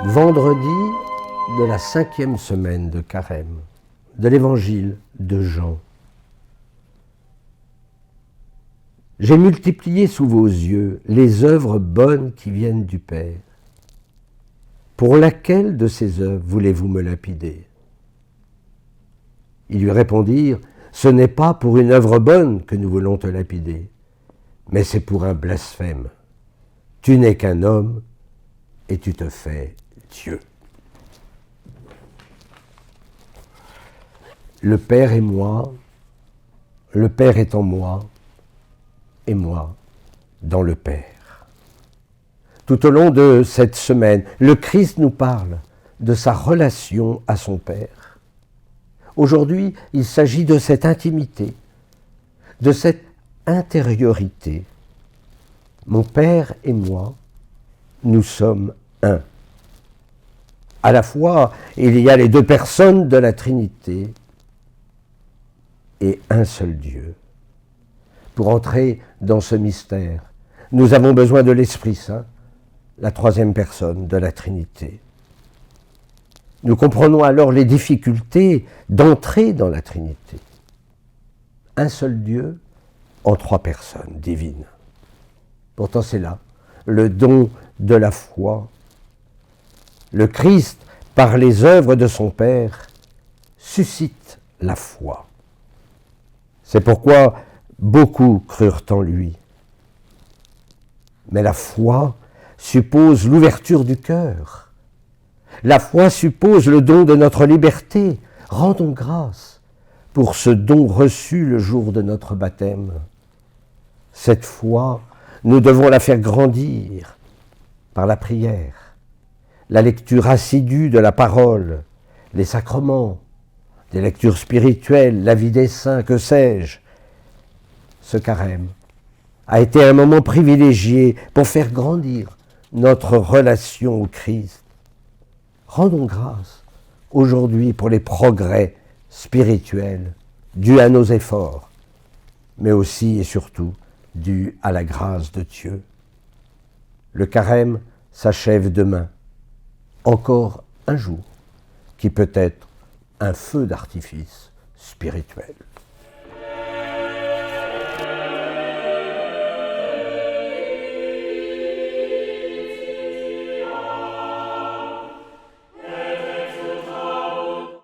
Vendredi de la 5e semaine de Carême, de l'Évangile de Jean. J'ai multiplié sous vos yeux les œuvres bonnes qui viennent du Père. Pour laquelle de ces œuvres voulez-vous me lapider ? Ils lui répondirent, ce n'est pas pour une œuvre bonne que nous voulons te lapider, mais c'est pour un blasphème. Tu n'es qu'un homme et tu te fais Dieu. Le Père est moi, le Père est en moi, et moi dans le Père. Tout au long de cette semaine, le Christ nous parle de sa relation à son Père. Aujourd'hui, il s'agit de cette intimité, de cette intériorité. Mon Père et moi, nous sommes un. À la fois, il y a les deux personnes de la Trinité et un seul Dieu. Pour entrer dans ce mystère, nous avons besoin de l'Esprit Saint, la troisième personne de la Trinité. Nous comprenons alors les difficultés d'entrer dans la Trinité. Un seul Dieu en trois personnes divines. Pourtant c'est là le don de la foi. Le Christ, par les œuvres de son Père, suscite la foi. C'est pourquoi beaucoup crurent en lui. Mais la foi suppose l'ouverture du cœur. La foi suppose le don de notre liberté. Rendons grâce pour ce don reçu le jour de notre baptême. Cette foi, nous devons la faire grandir par la prière, la lecture assidue de la parole, les sacrements, des lectures spirituelles, la vie des saints, que sais-je. Ce carême a été un moment privilégié pour faire grandir notre relation au Christ. Rendons grâce aujourd'hui pour les progrès spirituels dus à nos efforts, mais aussi et surtout dus à la grâce de Dieu. Le carême s'achève demain. Encore un jour qui peut être un feu d'artifice spirituel.